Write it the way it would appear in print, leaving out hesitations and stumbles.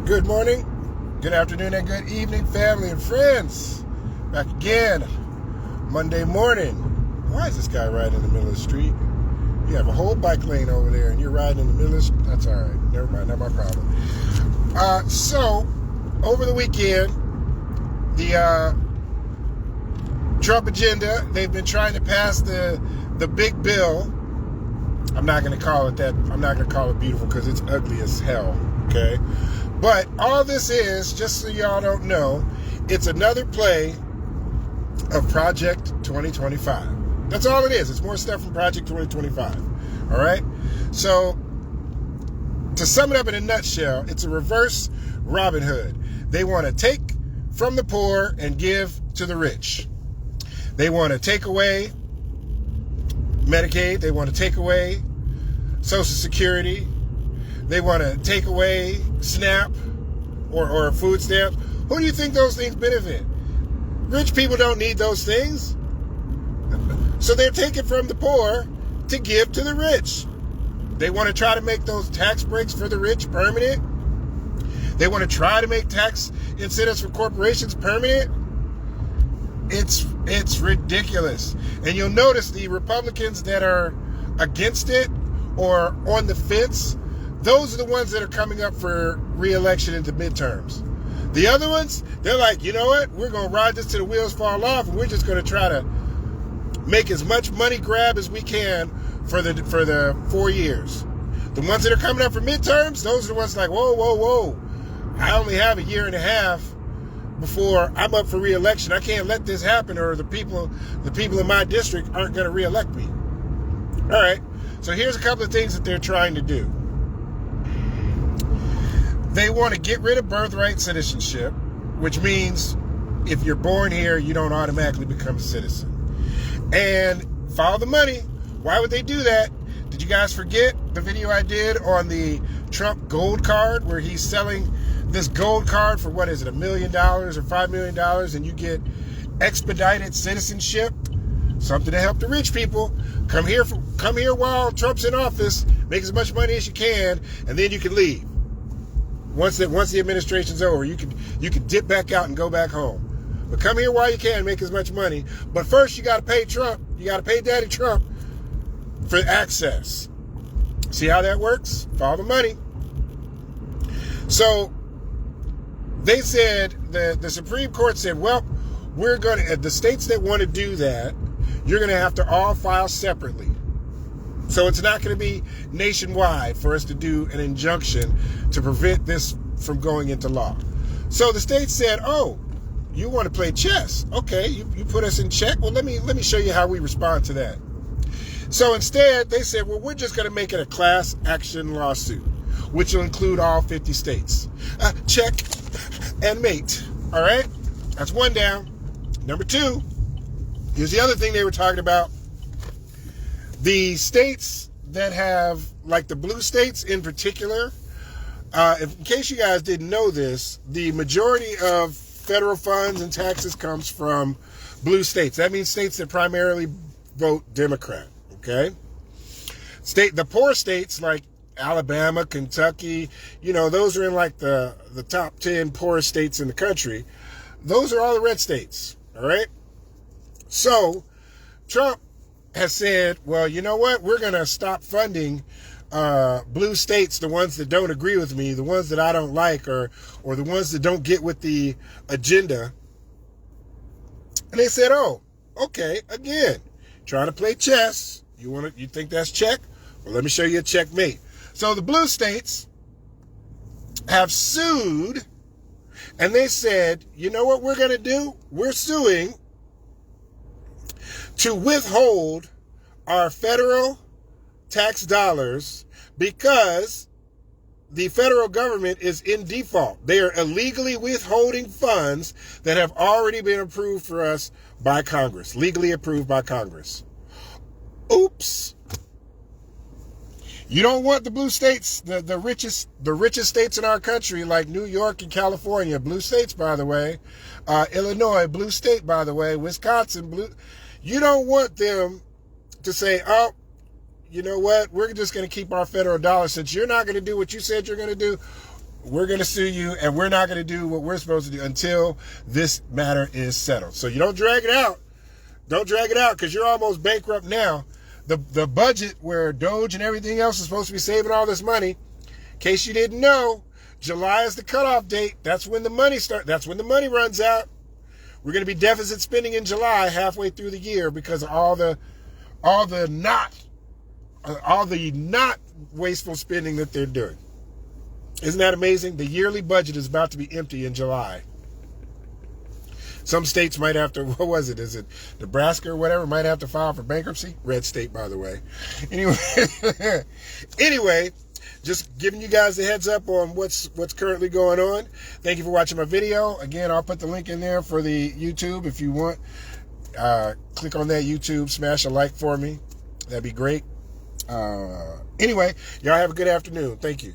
Good morning, good afternoon, and good evening, family and friends. Back again, Monday morning. Why is this guy riding in the middle of the street? You have a whole bike lane over there, and you're riding in the middle of the street. That's all right. Never mind, not my problem. So, over the weekend, the Trump agenda, they've been trying to pass the big bill. I'm not going to call it that. I'm not going to call it beautiful because it's ugly as hell, okay? But all this is, just so y'all don't know, it's another play of Project 2025. That's all it is. It's more stuff from Project 2025. All right? So, to sum it up in a nutshell, it's a reverse Robin Hood. They want to take from the poor and give to the rich. They want to take away Medicaid. They want to take away Social Security. They want to take away SNAP or food stamps. Who do you think those things benefit? Rich people don't need those things. So they're taking from the poor to give to the rich. They want to try to make those tax breaks for the rich permanent. They want to try to make tax incentives for corporations permanent. It's ridiculous. And you'll notice the Republicans that are against it or on the fence, those are the ones that are coming up for re-election into midterms. The other ones, they're like, you know what? We're going to ride this till the wheels fall off, and we're just going to try to make as much money grab as we can for the 4 years. The ones that are coming up for midterms, those are the ones like, whoa. I only have a year and a half before I'm up for re-election. I can't let this happen, or the people in my district aren't going to re-elect me. All right. So here's a couple of things that they're trying to do. They want to get rid of birthright citizenship, which means if you're born here, you don't automatically become a citizen. And follow the money. Why would they do that? Did you guys forget the video I did on the Trump gold card where he's selling this gold card for, what is it, $1 million or $5 million, and you get expedited citizenship? Something to help the rich people. Come here while Trump's in office, make as much money as you can, and then you can leave. Once the administration's over, you can dip back out and go back home. But come here while you can, make as much money. But first, you got to pay Trump. You got to pay Daddy Trump for access. See how that works? Follow the money. So they said, the Supreme Court said, well, we're going to, the states that want to do that, you're going to have to all file separately. So it's not going to be nationwide for us to do an injunction to prevent this from going into law. So the state said, oh, you want to play chess? Okay, you put us in check. Well, let me show you how we respond to that. So instead, they said, well, we're just going to make it a class action lawsuit, which will include all 50 states. Check and mate. All right? That's one down. Number two, here's the other thing they were talking about. The states that have, like the blue states in particular, in case you guys didn't know this, the majority of federal funds and taxes comes from blue states. That means states that primarily vote Democrat, okay? The poor states like Alabama, Kentucky, those are in like the top 10 poorest states in the country. Those are all the red states, all right? So Trump has said, well, you know what? We're going to stop funding blue states, the ones that don't agree with me, the ones that I don't like, or the ones that don't get with the agenda. And they said, oh, okay, again, trying to play chess. You think that's check? Well, let me show you a checkmate. So the blue states have sued, and they said, you know what we're going to do? We're suing to withhold our federal tax dollars because the federal government is in default. They are illegally withholding funds that have already been approved for us by Congress, legally approved by Congress. Oops. You don't want the blue states, the richest states in our country, like New York and California, blue states, by the way, Illinois, blue state, by the way, Wisconsin, blue. You don't want them to say, oh, you know what? We're just going to keep our federal dollars. Since you're not going to do what you said you're going to do, we're going to sue you, and we're not going to do what we're supposed to do until this matter is settled. So you don't drag it out. Don't drag it out, because you're almost bankrupt now. The budget where Doge and everything else is supposed to be saving all this money, in case you didn't know, July is the cutoff date. That's when the money that's when the money runs out. We're going to be deficit spending in July, halfway through the year, because of all the not wasteful spending that they're doing. Isn't that amazing? The yearly budget is about to be empty in July. Some states might have to, what was it? Is it Nebraska or whatever? Might have to file for bankruptcy. Red state, by the way. Anyway, just giving you guys the heads up on what's currently going on. Thank you for watching my video. Again, I'll put the link in there for the YouTube if you want. Click on that YouTube, smash a like for me. That'd be great. Anyway, y'all have a good afternoon. Thank you.